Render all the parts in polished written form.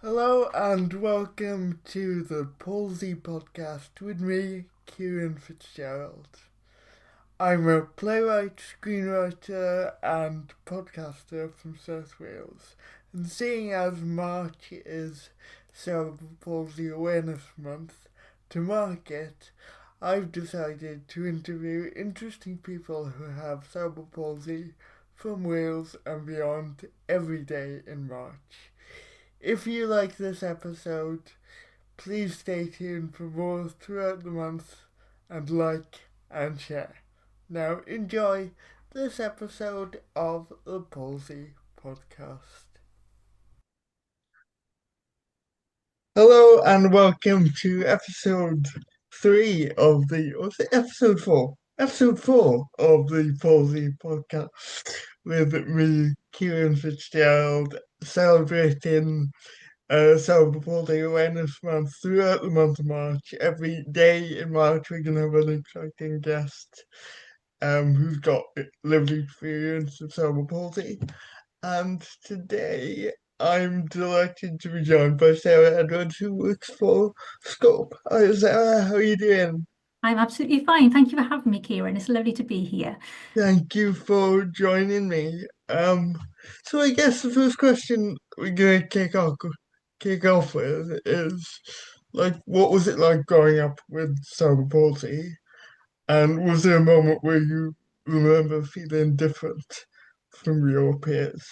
Hello and welcome to the Palsy Podcast with me, Ciaran Fitzgerald. I'm a playwright, screenwriter, and podcaster from South Wales. And seeing as March is Cerebral Palsy Awareness Month, to mark it, I've decided to interview interesting people who have cerebral palsy from Wales and beyond every day in March. If you like this episode, please stay tuned for more throughout the month and like and share. Now enjoy this episode of the Palsy Podcast. Hello and welcome to episode 3 of the, or was it episode 4? Episode 4 of the Palsy Podcast with me, Ciaran Fitzgerald, celebrating Cerebral Palsy Awareness Month throughout the month of March. Every day in March, we're going to have an exciting guest who's got lived experience of cerebral palsy. And today, I'm delighted to be joined by Sara Edwards, who works for Scope. Hi, Sarah, how are you doing? I'm absolutely fine. Thank you for having me, Ciaran. It's lovely to be here. Thank you for joining me. So I guess the first question we're gonna kick off with is like, what was it like growing up with cerebral palsy? And was there a moment where you remember feeling different from your peers?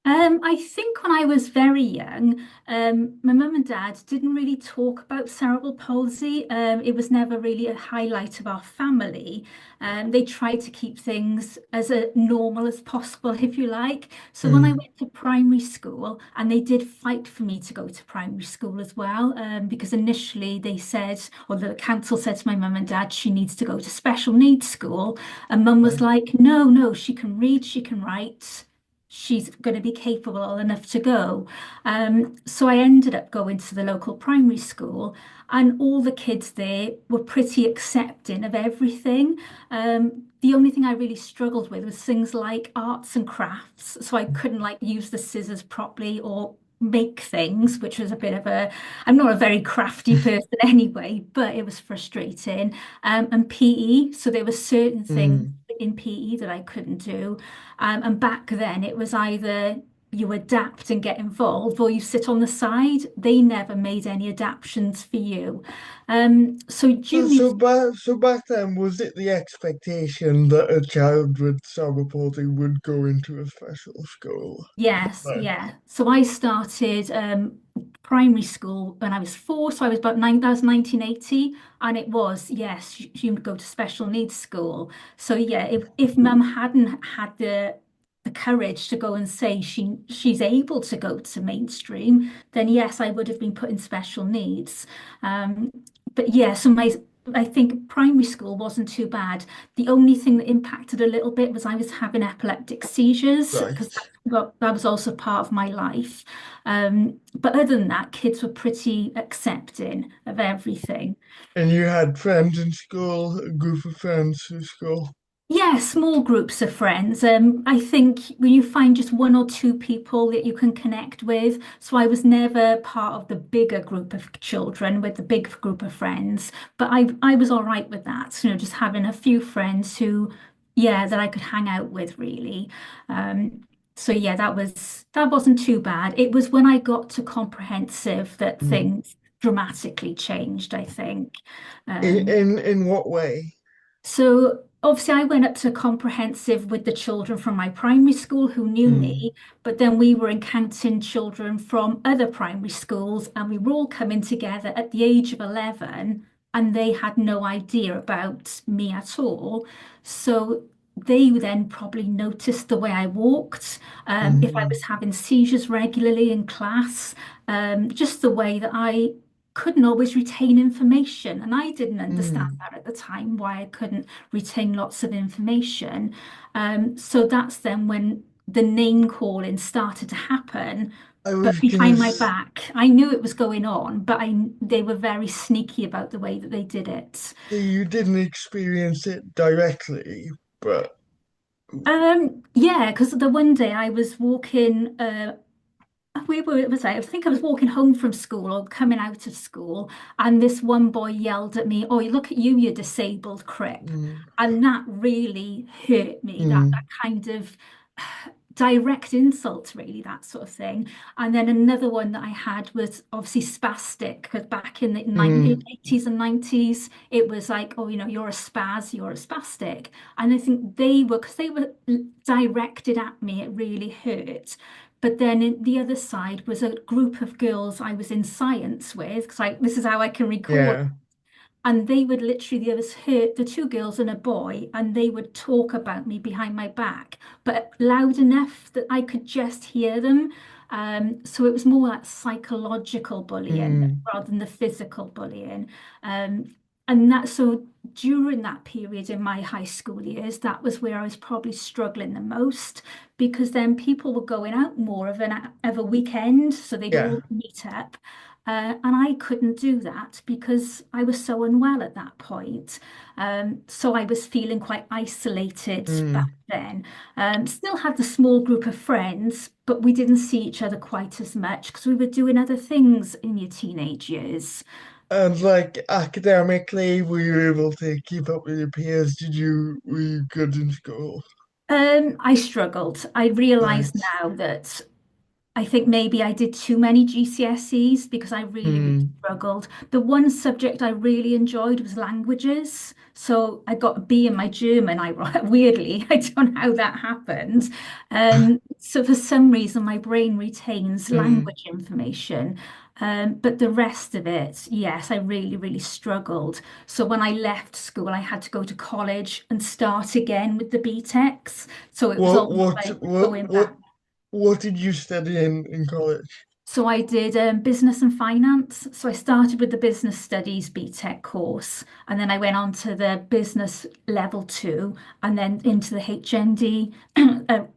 I think when I was very young, my mum and dad didn't really talk about cerebral palsy. It was never really a highlight of our family. They tried to keep things as normal as possible, if you like. So when I Mm, went to primary school, and they did fight for me to go to primary school as well, because initially they said, or the council said to my mum and dad, she needs to go to special needs school. And mum was right. like, no, no, she can read, she can write, she's going to be capable enough to go. So I ended up going to the local primary school, and all the kids there were pretty accepting of everything. The only thing I really struggled with was things like arts and crafts. So I couldn't like use the scissors properly or make things, which was a bit of I'm not a very crafty person anyway, but it was frustrating. And PE, so there were certain things Mm. in PE that I couldn't do. And back then, it was either you adapt and get involved or you sit on the side. They never made any adaptations for you. So junior, So back then, was it the expectation that a child with cerebral palsy would go into a special school? yes, Like, yeah. So I started primary school when I was 4, so I was about nine, that was 1980, and it was, yes, you would go to special needs school. So yeah, if mum hadn't had the courage to go and say she's able to go to mainstream, then yes, I would have been put in special needs. Um, but yeah, so my I think primary school wasn't too bad. The only thing that impacted a little bit was I was having epileptic seizures because right. that was also part of my life. But other than that, kids were pretty accepting of everything. And you had friends in school, a group of friends in school. Yeah, small groups of friends. I think when you find just one or two people that you can connect with. So I was never part of the bigger group of children with the big group of friends, but I was all right with that. You know, just having a few friends who, yeah, that I could hang out with really. So yeah, that wasn't too bad. It was when I got to comprehensive that Mm. things dramatically changed, I think. In, Um, in in what way? so obviously, I went up to comprehensive with the children from my primary school who knew Mm. me, but then we were encountering children from other primary schools, and we were all coming together at the age of 11, and they had no idea about me at all. So they then probably noticed the way I walked, if I Mm. was having seizures regularly in class, just the way that I couldn't always retain information. And I didn't understand Mm. that at the time, why I couldn't retain lots of information. So that's then when the name calling started to happen. I But was gonna. behind my back, I knew it was going on, but they were very sneaky about the way that they did it. So you didn't experience it directly, but Yeah, because the one day I was walking. where was I? I think I was walking home from school or coming out of school, and this one boy yelled at me, "Oh, look at you, you disabled crip." Mm, And that really hurt me, that mm, kind of direct insult, really, that sort of thing. And then another one that I had was obviously spastic, because back in the mm, 80s and 90s, it was like, oh, you're a spaz, you're a spastic. And I think because they were directed at me, it really hurt. But then the other side was a group of girls I was in science with, because this is how I can recall, yeah. and they would literally, there was her, the two girls and a boy, and they would talk about me behind my back, but loud enough that I could just hear them. So it was more like psychological bullying Mm, rather than the physical bullying. Um, and that, so during that period in my high school years, that was where I was probably struggling the most, because then people were going out more of a weekend, so they'd yeah. all meet up. And I couldn't do that because I was so unwell at that point. So I was feeling quite isolated back Mm. then. Still had the small group of friends, but we didn't see each other quite as much because we were doing other things in your teenage years. And like academically, were you able to keep up with your peers? Were you good in school? I struggled. I realised Right. now that I think maybe I did too many GCSEs because I really, really Mm. struggled. The one subject I really enjoyed was languages. So I got a B in my German. I weirdly, I don't know how that happened. So for some reason, my brain retains Mm. language information. But the rest of it, yes, I really, really struggled. So when I left school, I had to go to college and start again with the BTECs. So it was What almost what like what going back. what what did you study in college? So I did business and finance. So I started with the business studies BTEC course, and then I went on to the business level two, and then into the HND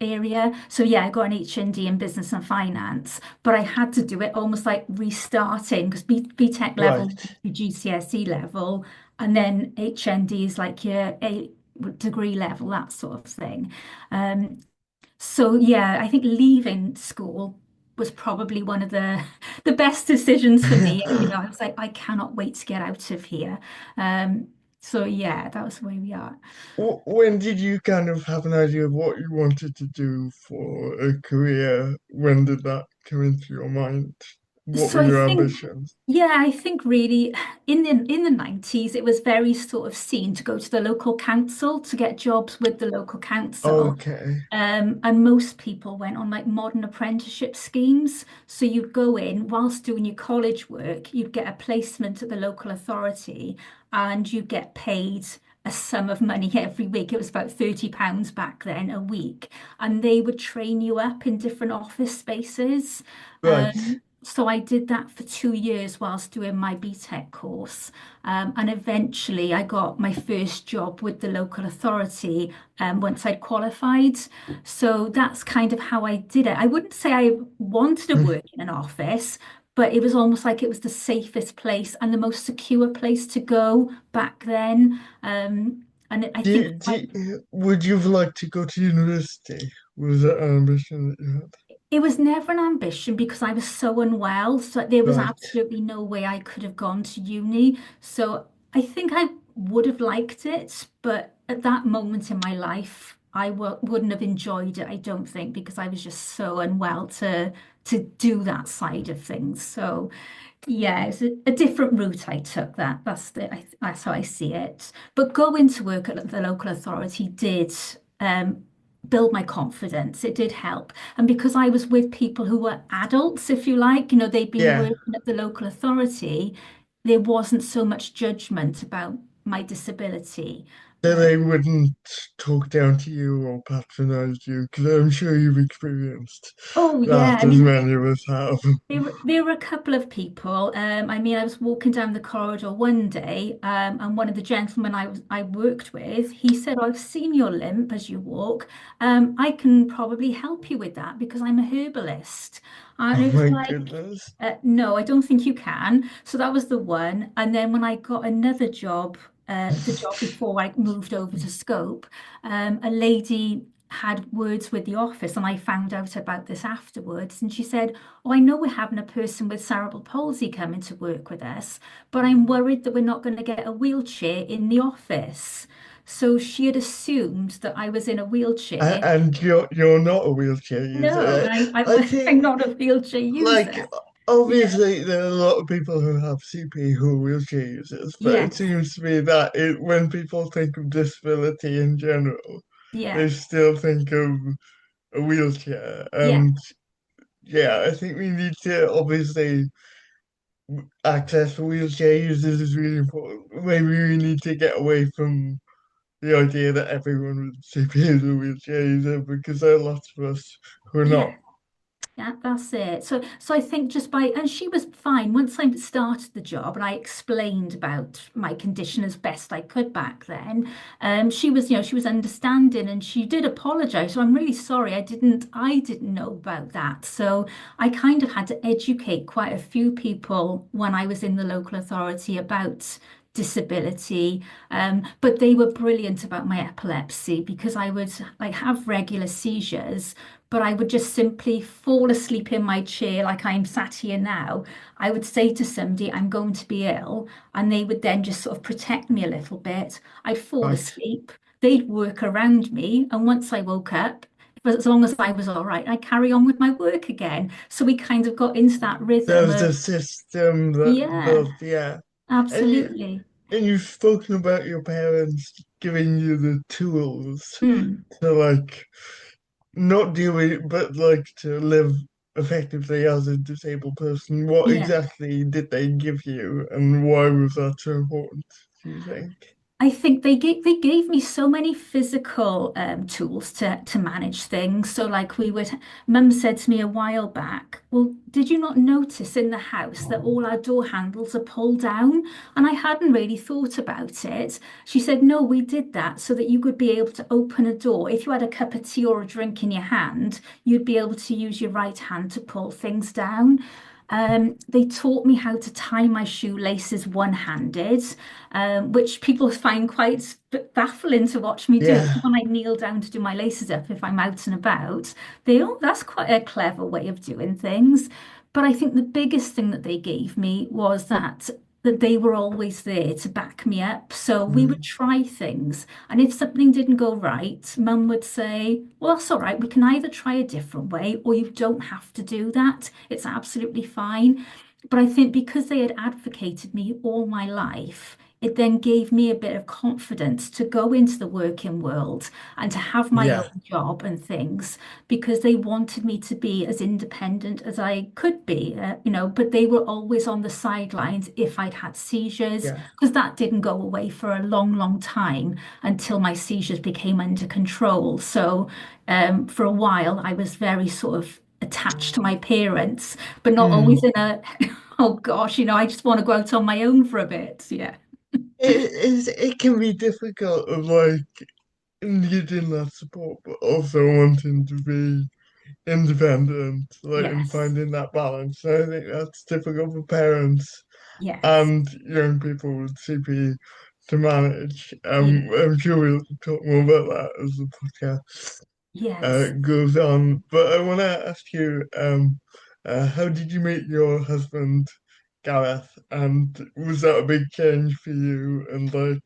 area. So yeah, I got an HND in business and finance, but I had to do it almost like restarting because BTEC level, Right. your GCSE level, and then HND is like your a degree level, that sort of thing. Um, so yeah, I think leaving school was probably one of the the best decisions for me. I was like, I cannot wait to get out of here. Um, so yeah, that was where we are. When did you kind of have an idea of what you wanted to do for a career? When did that come into your mind? What So were I your think, ambitions? yeah, I think really in the 90s, it was very sort of seen to go to the local council to get jobs with the local council. Okay. And most people went on like modern apprenticeship schemes. So you'd go in whilst doing your college work, you'd get a placement at the local authority and you'd get paid a sum of money every week. It was about £30 back then a week. And they would train you up in different office spaces. Right. So I did that for 2 years whilst doing my BTEC course. And eventually I got my first job with the local authority once I'd qualified. So that's kind of how I did it. I wouldn't say I wanted to work in an office, but it was almost like it was the safest place and the most secure place to go back then. And I think Would you have liked to go to university? Was that an ambition that you had? it was never an ambition because I was so unwell. So there was Right. absolutely no way I could have gone to uni. So I think I would have liked it, but at that moment in my life, I w wouldn't have enjoyed it, I don't think, because I was just so unwell to do that side of things. So yeah, it's a different route I took that. That's how I see it. But going to work at the local authority did build my confidence. It did help. And because I was with people who were adults, if you like, they'd been Yeah. working at the local authority, there wasn't so much judgment about my disability. So they wouldn't talk down to you or patronize you, because I'm sure you've experienced Oh yeah, that I as mean, many of us have. there were a couple of people. I mean, I was walking down the corridor one day, and one of the gentlemen I worked with, he said, "I've seen your limp as you walk. I can probably help you with that because I'm a herbalist." And Oh it was my like, goodness. no, I don't think you can. So that was the one. And then when I got another job, the job before I moved over to Scope, a lady had words with the office, and I found out about this afterwards. And she said, "Oh, I know we're having a person with cerebral palsy coming to work with us, but I'm worried that we're not going to get a wheelchair in the office." So she had assumed that I was in a wheelchair. And you're not a wheelchair No, user. I I I'm think, not a wheelchair user. like, Yeah. obviously there are a lot of people who have CP who are wheelchair users, but it Yes. seems to me that when people think of disability in general, Yeah. they still think of a wheelchair. Yeah. And yeah, I think we need to obviously access for wheelchair users is really important. Maybe we need to get away from the idea that everyone with CP is a wheelchair user because there are lots of us who are Yeah. not. Yeah, that's it. So I think just by, and she was fine once I started the job and I explained about my condition as best I could back then. She was, she was understanding and she did apologize. So I'm really sorry. I didn't know about that. So I kind of had to educate quite a few people when I was in the local authority about disability. But they were brilliant about my epilepsy because I would like have regular seizures, but I would just simply fall asleep in my chair like I'm sat here now. I would say to somebody, "I'm going to be ill," and they would then just sort of protect me a little bit. I'd fall Right. asleep, they'd work around me, and once I woke up, as long as I was all right, I'd carry on with my work again. So we kind of got into that rhythm There's a of, system that yeah, built, yeah. And absolutely. you've spoken about your parents giving you the tools Hmm. to like not deal with it, but like to live effectively as a disabled person. What Yeah. exactly did they give you, and why was that so important, do you think? I think they gave me so many physical tools to manage things. So like Mum said to me a while back, "Well, did you not notice in the house that all our door handles are pulled down?" And I hadn't really thought about it. She said, "No, we did that so that you could be able to open a door. If you had a cup of tea or a drink in your hand, you'd be able to use your right hand to pull things down." They taught me how to tie my shoelaces one-handed, which people find quite baffling to watch me do. Yeah, So when I kneel down to do my laces up, if I'm out and about, that's quite a clever way of doing things. But I think the biggest thing that they gave me was that they were always there to back me up. So we would mm, try things. And if something didn't go right, Mum would say, "Well, that's all right. We can either try a different way or you don't have to do that. It's absolutely fine." But I think because they had advocated me all my life, it then gave me a bit of confidence to go into the working world and to have my yeah, own job and things because they wanted me to be as independent as I could be, but they were always on the sidelines if I'd had seizures, yeah. because that didn't go away for a long, long time until my seizures became under control. So for a while, I was very sort of attached to my parents, but not always Mm. in a, oh gosh, I just want to go out on my own for a bit. Yeah. It can be difficult of like needing that support, but also wanting to be independent, like and Yes. finding that balance. So I think that's difficult for parents Yes. and young people with CP to manage. Yeah. I'm sure we'll talk more about that as the podcast Yes. goes on. But I want to ask you, how did you meet your husband, Gareth? And was that a big change for you? And like,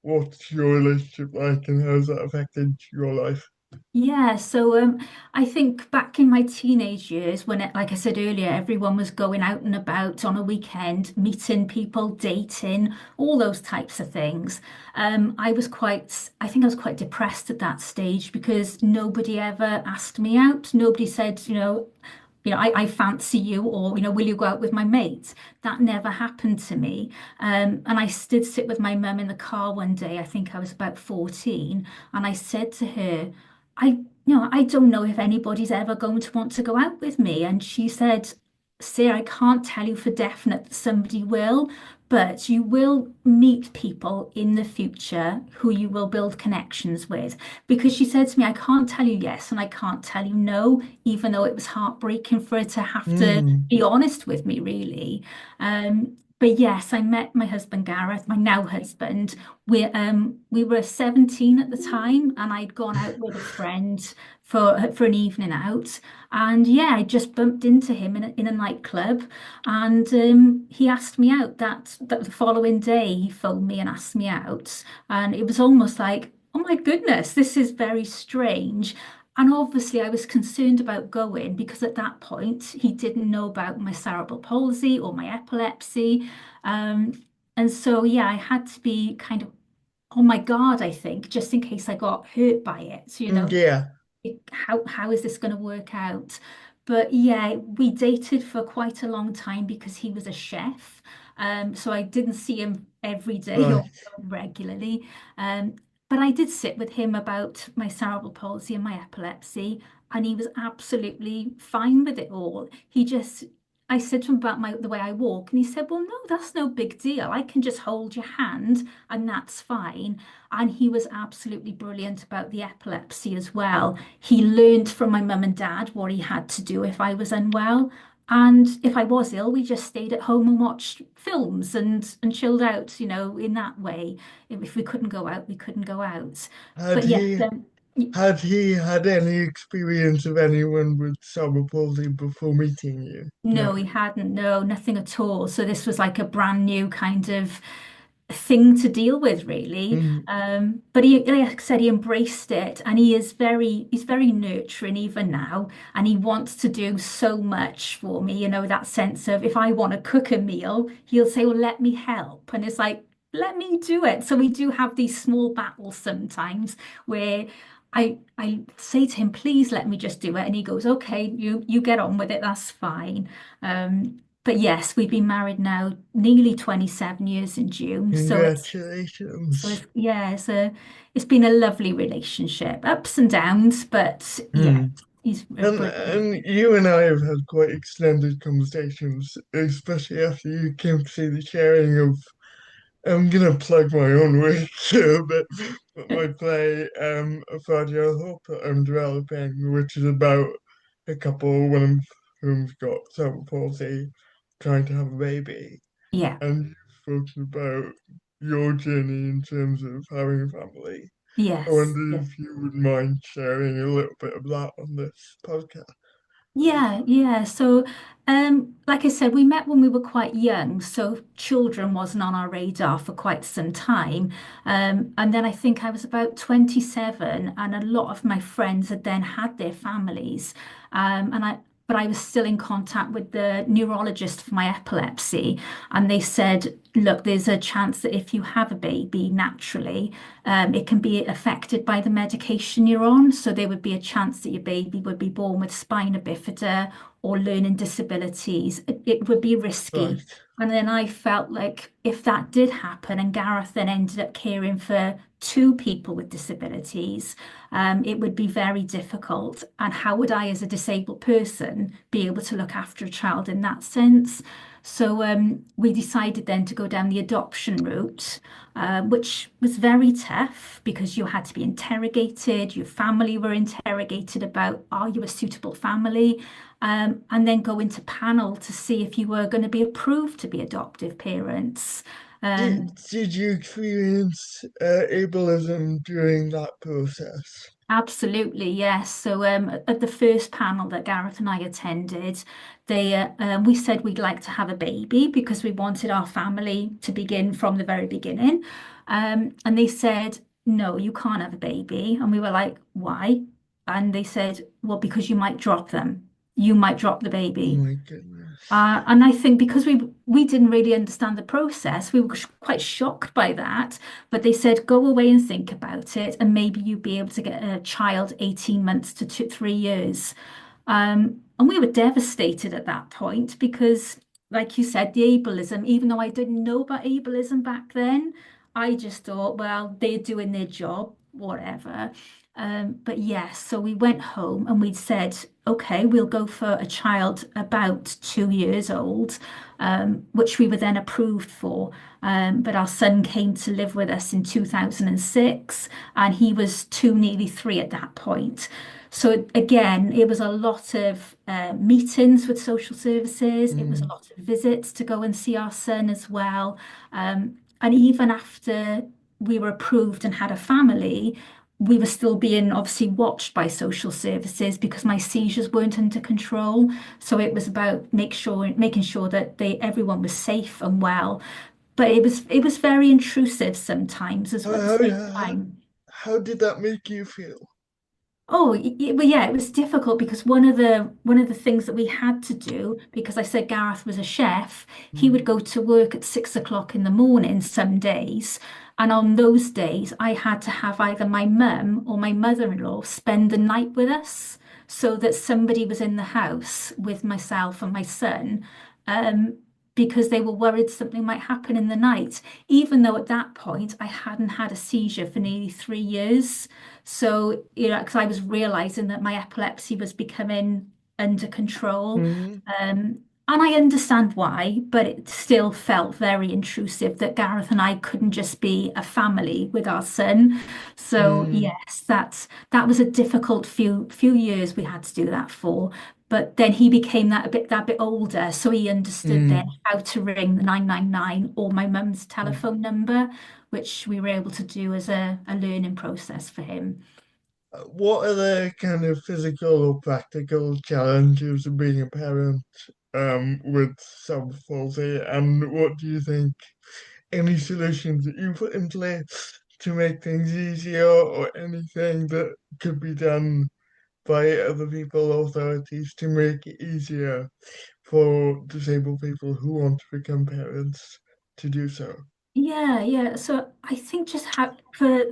what's your relationship like, and how has that affected your life? Yeah, so I think back in my teenage years, when like I said earlier, everyone was going out and about on a weekend, meeting people, dating, all those types of things. I think I was quite depressed at that stage because nobody ever asked me out. Nobody said, I fancy you, or, will you go out with my mates? That never happened to me. And I did sit with my mum in the car one day, I think I was about 14, and I said to her, I don't know if anybody's ever going to want to go out with me. And she said, "Sarah, I can't tell you for definite that somebody will, but you will meet people in the future who you will build connections with." Because she said to me, "I can't tell you yes and I can't tell you no," even though it was heartbreaking for her to have to Mm, be honest with me, really. but yes, I met my husband Gareth, my now husband. We were 17 at the time, and I'd gone out with a friend for an evening out. And yeah, I just bumped into him in a nightclub, and he asked me out. That the following day, he phoned me and asked me out, and it was almost like, oh my goodness, this is very strange. And obviously, I was concerned about going because at that point, he didn't know about my cerebral palsy or my epilepsy. And so, yeah, I had to be kind of on my guard, I think, just in case I got hurt by it. So, Yeah. how is this going to work out? But yeah, we dated for quite a long time because he was a chef. So I didn't see him every day or Right. regularly. Um, but I did sit with him about my cerebral palsy and my epilepsy, and he was absolutely fine with it all. I said to him about the way I walk, and he said, "Well, no, that's no big deal. I can just hold your hand, and that's fine." And he was absolutely brilliant about the epilepsy as well. He learned from my mum and dad what he had to do if I was unwell. And if I was ill, we just stayed at home and watched films and chilled out, in that way. If we couldn't go out, we couldn't go out. Had But yes, he had he had any experience of anyone with cerebral palsy before meeting you? no, No. he hadn't. No, nothing at all. So this was like a brand new kind of thing to deal with, really. Mm. But he, like I said, he embraced it, and he's very nurturing even now, and he wants to do so much for me. That sense of if I want to cook a meal, he'll say, "Well, let me help," and it's like, "Let me do it." So we do have these small battles sometimes where. I say to him, please let me just do it. And he goes, okay, you get on with it, that's fine. But yes, we've been married now nearly 27 years in June. So Congratulations. it's been a lovely relationship, ups and downs, but yeah, Mm. he's a brilliant. And you and I have had quite extended conversations, especially after you came to see the sharing of. I'm gonna plug my own work here a bit, but my play, A Fragile Hope that I'm developing, which is about a couple, one of whom's got cerebral palsy, trying to have a baby. Yeah, And you've spoken about your journey in terms of having a family. I yes. wonder if you would mind sharing a little bit of that on this podcast, please. Yeah, yeah. So, like I said, we met when we were quite young, so children wasn't on our radar for quite some time. And then I think I was about 27, and a lot of my friends had then had their families. But I was still in contact with the neurologist for my epilepsy, and they said, look, there's a chance that if you have a baby naturally, it can be affected by the medication you're on. So there would be a chance that your baby would be born with spina bifida or learning disabilities. It would be risky. Right, And then I felt like if that did happen, and Gareth then ended up caring for two people with disabilities, it would be very difficult. And how would I, as a disabled person, be able to look after a child in that sense? So we decided then to go down the adoption route, which was very tough because you had to be interrogated, your family were interrogated about are you a suitable family, and then go into panel to see if you were going to be approved to be adoptive parents. Um, did you experience ableism during that process? Absolutely, yes. So at the first panel that Gareth and I attended, we said we'd like to have a baby because we wanted our family to begin from the very beginning. And they said, no, you can't have a baby. And we were like, why? And they said, well, because you might drop them. You might drop the Oh baby. my goodness. And I think because we didn't really understand the process, we were quite shocked by that. But they said, go away and think about it, and maybe you'd be able to get a child 18 months to 3 years. And we were devastated at that point because, like you said, the ableism, even though I didn't know about ableism back then, I just thought, well, they're doing their job, whatever. But yes, so we went home and we'd said, okay, we'll go for a child about 2 years old, which we were then approved for. But our son came to live with us in 2006, and he was two, nearly three at that point. So again, it was a lot of meetings with social services. It was a Mm. lot of visits to go and see our son as well. And even after we were approved and had a family, we were still being obviously watched by social services because my seizures weren't under control. So it was about making sure that everyone was safe and well. But it was very intrusive sometimes as How, well at the how, same how, time. how did that make you feel? Oh, well, yeah, it was difficult because one of the things that we had to do, because I said Gareth was a chef, he Mm. would go to work at 6 o'clock in the morning some days. And on those days, I had to have either my mum or my mother-in-law spend the night with us so that somebody was in the house with myself and my son, um, because they were worried something might happen in the night, even though at that point I hadn't had a seizure for nearly 3 years. So, because I was realizing that my epilepsy was becoming under control. Mm. And I understand why, but it still felt very intrusive that Gareth and I couldn't just be a family with our son. So Mm. yes, that was a difficult few years we had to do that for. But then he became that bit older, so he understood then Mm. how to ring the 999 or my mum's Mm. telephone number, which we were able to do as a learning process for him. What are the kind of physical or practical challenges of being a parent with cerebral palsy, and what do you think any solutions that you put in place to make things easier, or anything that could be done by other people, authorities, to make it easier for disabled people who want to become parents to do so? Yeah, yeah. So I think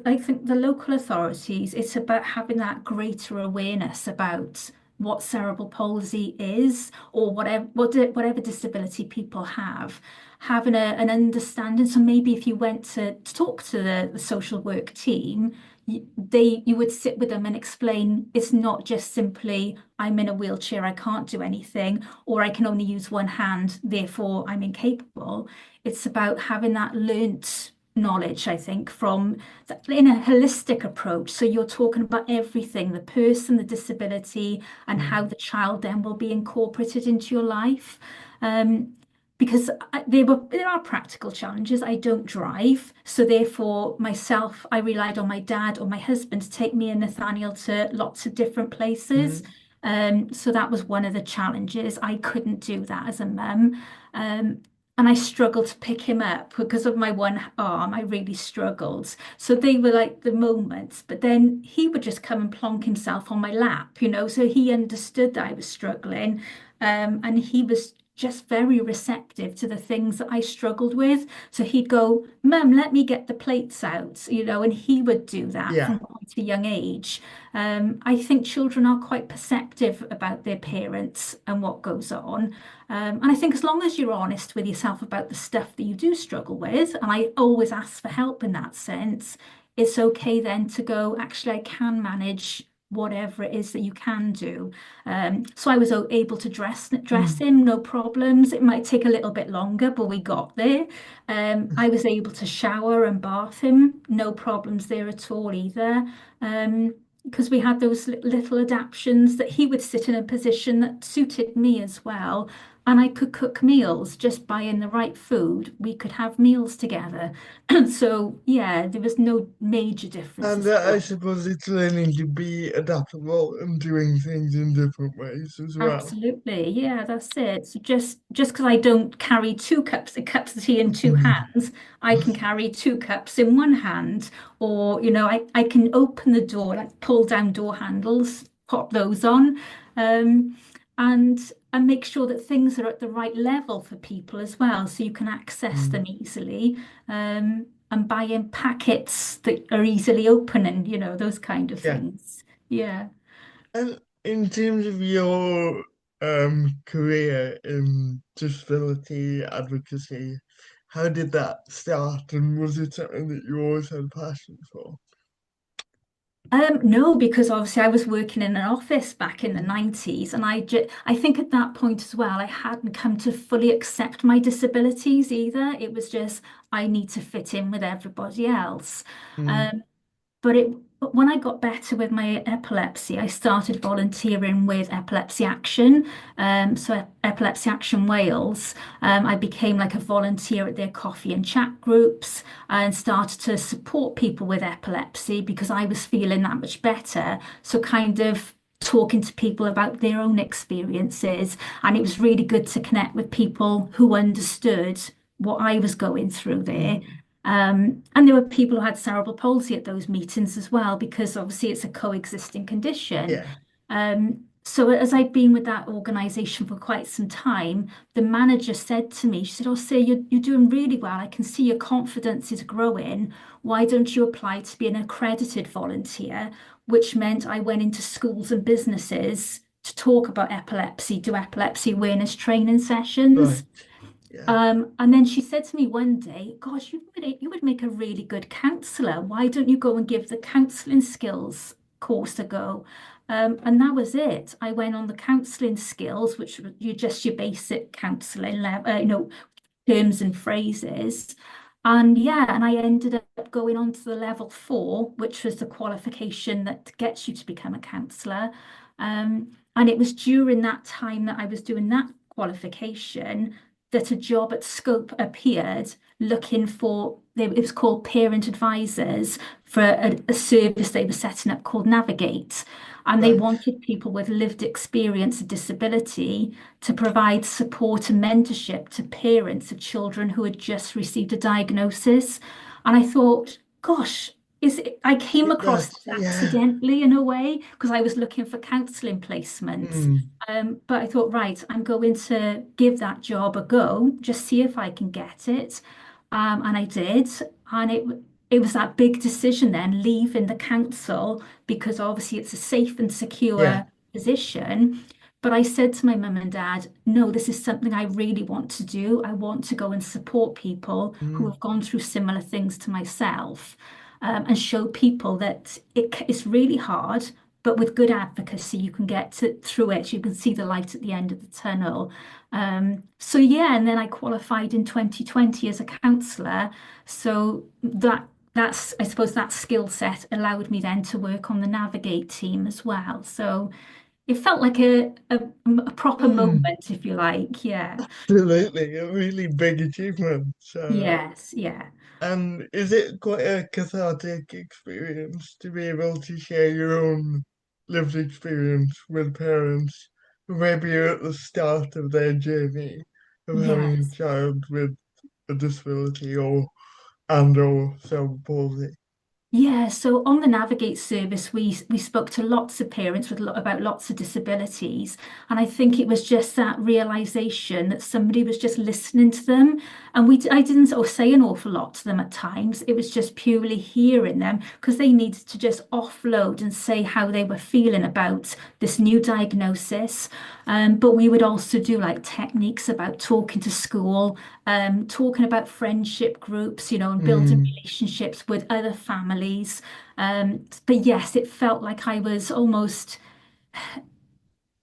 I think the local authorities, it's about having that greater awareness about what cerebral palsy is, or whatever disability people have, having an understanding. So maybe if you went to talk to the social work team, you would sit with them and explain it's not just simply I'm in a wheelchair, I can't do anything, or I can only use one hand, therefore I'm incapable. It's about having that learnt knowledge, I think, in a holistic approach. So you're talking about everything, the person, the disability, and how Mm. the child then will be incorporated into your life. Um, there are practical challenges. I don't drive, so therefore myself, I relied on my dad or my husband to take me and Nathaniel to lots of different places. Mm. So that was one of the challenges. I couldn't do that as a mum. Um, and I struggled to pick him up because of my one arm. I really struggled. So they were like the moments, but then he would just come and plonk himself on my lap. So he understood that I was struggling. And he was just very receptive to the things that I struggled with. So he'd go, Mum, let me get the plates out, and he would do that Yeah. from quite a young age. I think children are quite perceptive about their parents and what goes on. And I think as long as you're honest with yourself about the stuff that you do struggle with, and I always ask for help in that sense, it's okay then to go, actually, I can manage whatever it is that you can do. So I was able to dress Mm. him, no problems. It might take a little bit longer, but we got there. I was able to shower and bath him, no problems there at all either. Because we had those little adaptations that he would sit in a position that suited me as well. And I could cook meals just by in the right food. We could have meals together. So, yeah, there was no major And differences. I suppose it's learning to be adaptable and doing things in different ways as well. Absolutely. Yeah, that's it. So just because I don't carry two cups of tea in two Mm. hands, I can carry two cups in one hand. Or, I can open the door, like pull down door handles, pop those on, um, and and make sure that things are at the right level for people as well, so you can access them Mm. easily. And buy in packets that are easily open and, those kind of Yeah. things. Yeah. And in terms of your career in disability advocacy, how did that start, and was it something that you always had a passion for? No, because obviously I was working in an office back in the 90s, and I think at that point as well, I hadn't come to fully accept my disabilities either. It was just I need to fit in with everybody else. Mm. Um, but But when I got better with my epilepsy, I started volunteering with Epilepsy Action. Epilepsy Action Wales, I became like a volunteer at their coffee and chat groups and started to support people with epilepsy because I was feeling that much better. So kind of talking to people about their own experiences. And it was really good to connect with people who understood what I was going through there. Mm. And there were people who had cerebral palsy at those meetings as well, because obviously it's a coexisting condition. Yeah. So as I'd been with that organisation for quite some time, the manager said to me, she said, "Oh, Sarah, you're doing really well. I can see your confidence is growing. Why don't you apply to be an accredited volunteer?" Which meant I went into schools and businesses to talk about epilepsy, do epilepsy awareness training sessions. Right. Yeah. And then she said to me one day, "Gosh, you would make a really good counselor. Why don't you go and give the counselling skills course a go?" And that was it. I went on the counselling skills, which were just your basic counselling level, terms and phrases. And yeah, and I ended up going on to the level 4, which was the qualification that gets you to become a counsellor. And it was during that time that I was doing that qualification that a job at Scope appeared looking for, it was called parent advisors for a service they were setting up called Navigate. And they Right. wanted people with lived experience of disability to provide support and mentorship to parents of children who had just received a diagnosis. And I thought, gosh, I came across That's this yeah. accidentally in a way because I was looking for counselling placements. Mm. But I thought, right, I'm going to give that job a go, just see if I can get it. And I did. And it was that big decision then, leaving the council, because obviously it's a safe and Yeah. secure position. But I said to my mum and dad, no, this is something I really want to do. I want to go and support people who Mm. have gone through similar things to myself, and show people that it's really hard, but with good advocacy, you can through it. You can see the light at the end of the tunnel. So yeah, and then I qualified in 2020 as a counsellor. So I suppose that skill set allowed me then to work on the Navigate team as well. So it felt like a proper Mm. moment, if you like. Yeah. Absolutely, a really big achievement. So, Yes. Yeah. and is it quite a cathartic experience to be able to share your own lived experience with parents who maybe are at the start of their journey of having a Yes. child with a disability or cerebral palsy? Yeah, so on the Navigate service, we spoke to lots of parents about lots of disabilities, and I think it was just that realization that somebody was just listening to them, and I didn't sort of say an awful lot to them at times. It was just purely hearing them because they needed to just offload and say how they were feeling about this new diagnosis. But we would also do like techniques about talking to school, talking about friendship groups, and building Mm. relationships with other families. But yes, it felt like I was almost,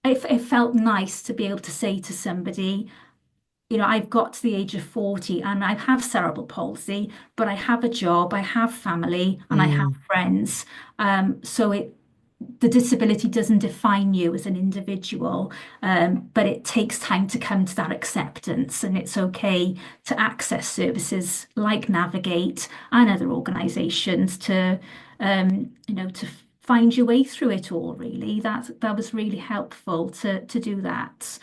it felt nice to be able to say to somebody, I've got to the age of 40 and I have cerebral palsy, but I have a job, I have family, and I have Mm. friends. So the disability doesn't define you as an individual, but it takes time to come to that acceptance, and it's okay to access services like Navigate and other organisations to find your way through it all. Really, that was really helpful to do that.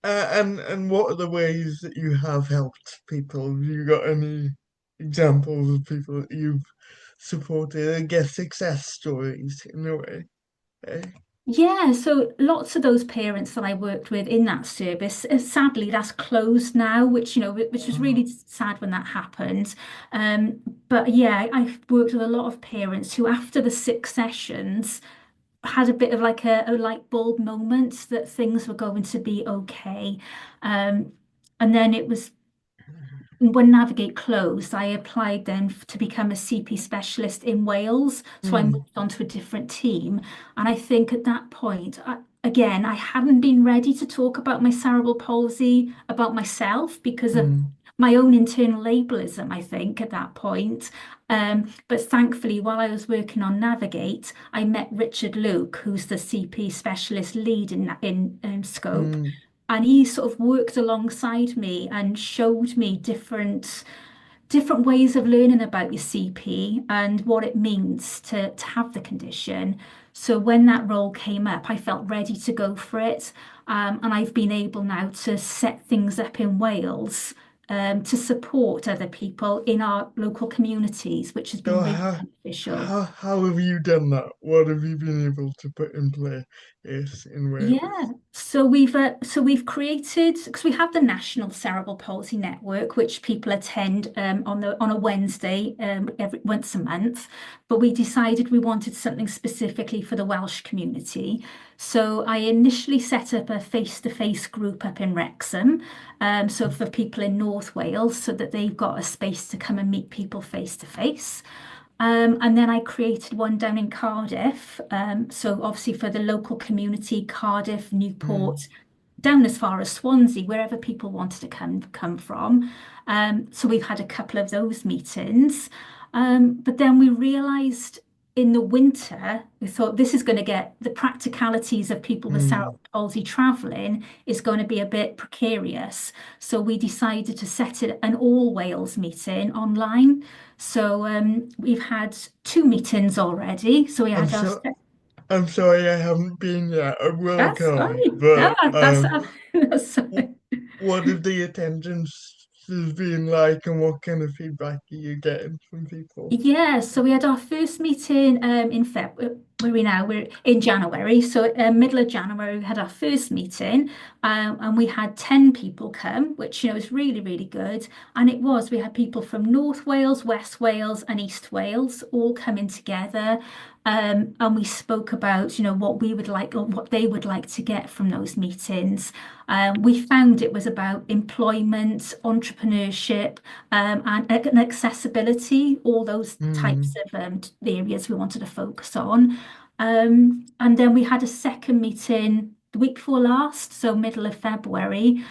And what are the ways that you have helped people? Have you got any examples of people that you've supported? I guess success stories in a way. Eh? Yeah, so lots of those parents that I worked with in that service, sadly, that's closed now, which was Oh. really sad when that happened. Um, but yeah, I've worked with a lot of parents who, after the 6 sessions, had a bit of like a light bulb moment that things were going to be okay. Um, and then it was when Navigate closed, I applied then to become a CP specialist in Wales. So I Mm. moved on to a different team. And I think at that point, again, I hadn't been ready to talk about my cerebral palsy, about myself, because of Mm. my own internal ableism, I think, at that point. But thankfully, while I was working on Navigate, I met Richard Luke, who's the CP specialist lead in Scope. Mm, And he sort of worked alongside me and showed me different ways of learning about your CP and what it means to have the condition. So when that role came up, I felt ready to go for it. And I've been able now to set things up in Wales to support other people in our local communities, which has so been really beneficial. how have you done that? What have you been able to put in place in Yeah, Wales? so we've created because we have the National Cerebral Palsy Network, which people attend on a Wednesday every once a month. But we decided we wanted something specifically for the Welsh community. So I initially set up a face-to-face group up in Wrexham, so for people in North Wales, so that they've got a space to come and meet people face to face. And then I created one down in Cardiff. So obviously for the local community, Cardiff, Mm, Newport, down as far as Swansea, wherever people wanted to come from. So we've had a couple of those meetings. But then we realised in the winter, we thought this is going to get the practicalities of people with mm. cerebral palsy travelling is going to be a bit precarious. So we decided to set it an all Wales meeting online. So we've had two meetings already. So we I'm had our so I'm sorry I haven't been yet. I will that's come, fine. No, but that's w- fine. what have the attendance has been like, and what kind of feedback are you getting from people? Yeah, so we had our first meeting in Feb. Where are we now? We're in January. So middle of January, we had our first meeting, and we had 10 people come, which is really, really good. And it was, we had people from North Wales, West Wales, and East Wales all coming together. And we spoke about, what we would like or what they would like to get from those meetings. We found it was about employment, entrepreneurship, and accessibility, all those types Mm, of the areas we wanted to focus on. And then we had a second meeting the week before last, so middle of February.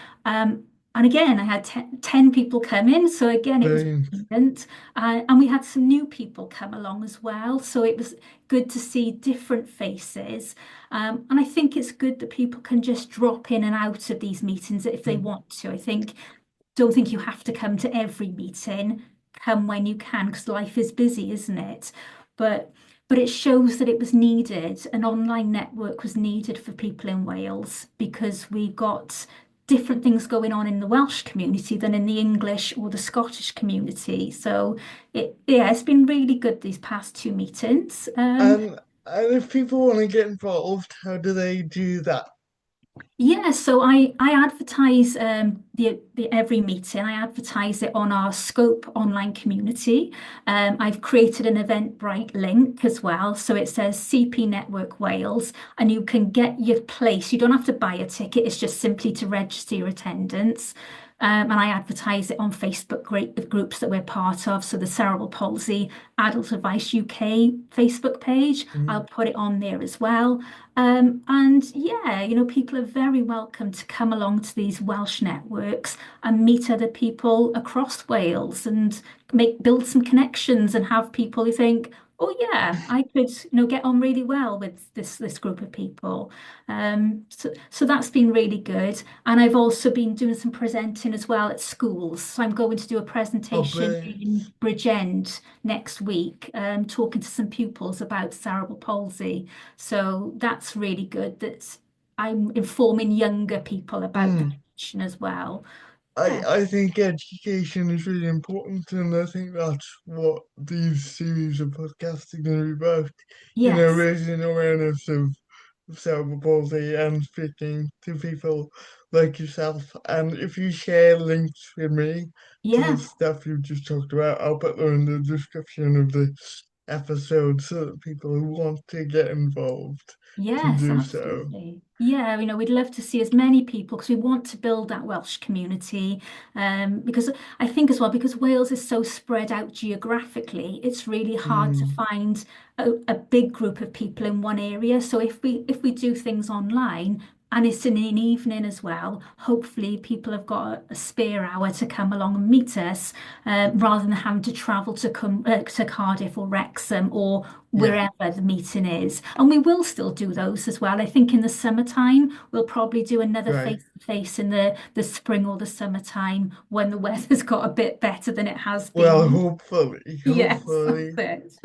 And again, I had 10 people come in. So again, it was brilliant. brilliant. And we had some new people come along as well. So it was good to see different faces. And I think it's good that people can just drop in and out of these meetings if they Mm. want to. Don't think you have to come to every meeting. Come when you can, because life is busy, isn't it? But but it shows that it was needed. An online network was needed for people in Wales because we've got different things going on in the Welsh community than in the English or the Scottish community. So it's been really good these past two meetings. And if people want to get involved, how do they do that? Yeah, so I advertise the every meeting. I advertise it on our Scope online community. I've created an Eventbrite link as well, so it says CP Network Wales, and you can get your place. You don't have to buy a ticket; it's just simply to register your attendance. And I advertise it on Facebook groups that we're part of. So the Cerebral Palsy Adult Advice UK Facebook page, I'll Mm. put it on there as well. And yeah, people are very welcome to come along to these Welsh networks and meet other people across Wales and build some connections and have people who think, oh yeah, I could, get on really well with this group of people. So that's been really good. And I've also been doing some presenting as well at schools. So I'm going to do a Oh, presentation brilliant. in Bridgend next week, talking to some pupils about cerebral palsy. So that's really good that I'm informing younger people about the Mm. condition as well. I, Yeah. I think education is really important, and I think that's what these series of podcasts are going to be about. Yes. Raising awareness of cerebral palsy and speaking to people like yourself. And if you share links with me to the Yeah. stuff you just talked about, I'll put them in the description of the episode so that people who want to get involved can Yes, do so. absolutely. Yeah, we'd love to see as many people because we want to build that Welsh community. Because I think as well, because Wales is so spread out geographically, it's really hard to Mm, find a big group of people in one area. So if we do things online, and it's in an evening as well. Hopefully, people have got a spare hour to come along and meet us, rather than having to travel to Cardiff or Wrexham or Yeah. wherever the meeting is. And we will still do those as well. I think in the summertime, we'll probably do another Right. face-to-face in the spring or the summertime when the weather's got a bit better than it has Well, been. hopefully, Yes, that's hopefully. it.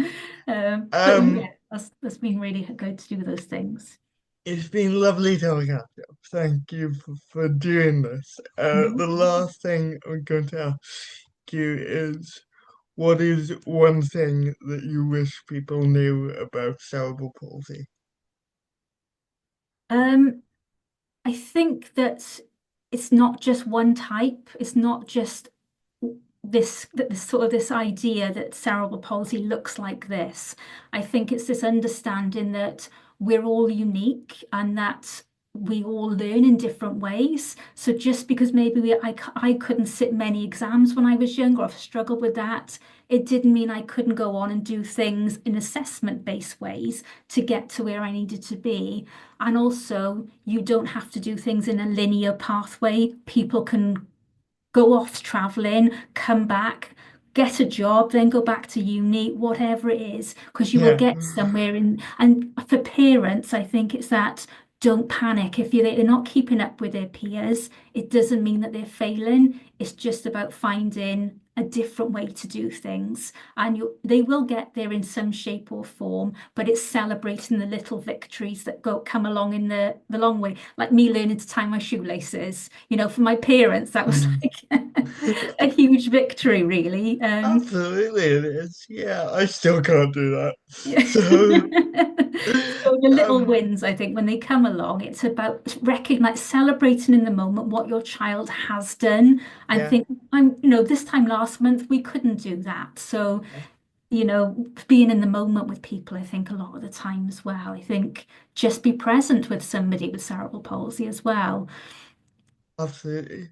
But Um, yeah, that's been really good to do those things. it's been lovely talking to you. Thank you for doing this. No The problem. last thing I'm going to ask you is, what is one thing that you wish people knew about cerebral palsy? Um, I think that it's not just one type. It's not just this sort of this idea that cerebral palsy looks like this. I think it's this understanding that we're all unique and that we all learn in different ways. So just because maybe I couldn't sit many exams when I was younger, or I've struggled with that, it didn't mean I couldn't go on and do things in assessment-based ways to get to where I needed to be. And also, you don't have to do things in a linear pathway. People can go off traveling, come back, get a job, then go back to uni, whatever it is, because you will Yeah. get somewhere in. And for parents, I think it's that don't panic. If they're not keeping up with their peers, it doesn't mean that they're failing. It's just about finding a different way to do things. And they will get there in some shape or form, but it's celebrating the little victories that come along in the long way. Like me learning to tie my shoelaces. For my parents, that was Mm. like a huge victory, really. Absolutely, it is. Yeah, I still can't do that. Yeah. So, So the little um, wins, I think, when they come along, it's about recognize, celebrating in the moment what your child has done. And yeah, think, this time last month we couldn't do that. So, yeah, being in the moment with people, I think a lot of the time as well. I think just be present with somebody with cerebral palsy as well. absolutely.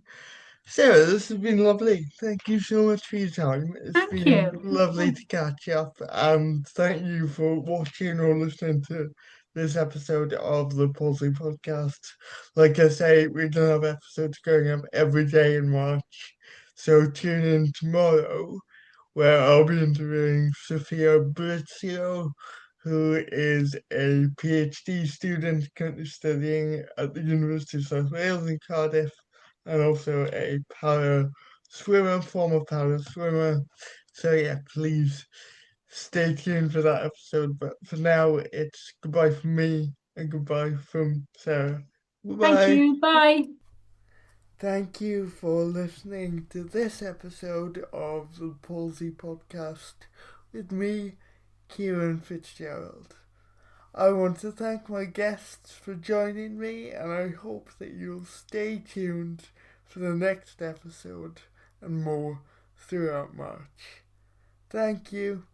Sarah, this has been lovely. Thank you so much for your time. It's Thank been you. lovely to catch up, and thank you for watching or listening to this episode of the Palsy Podcast. Like I say, we're gonna have episodes going up every day in March, so tune in tomorrow where I'll be interviewing Sophia Brizio, who is a PhD student currently studying at the University of South Wales in Cardiff, and also a former para swimmer. So yeah, please stay tuned for that episode. But for now, it's goodbye from me and goodbye from Sarah. Thank Goodbye. you. Bye. Thank you for listening to this episode of the Palsy Podcast with me, Ciaran Fitzgerald. I want to thank my guests for joining me, and I hope that you'll stay tuned for the next episode and more throughout March. Thank you.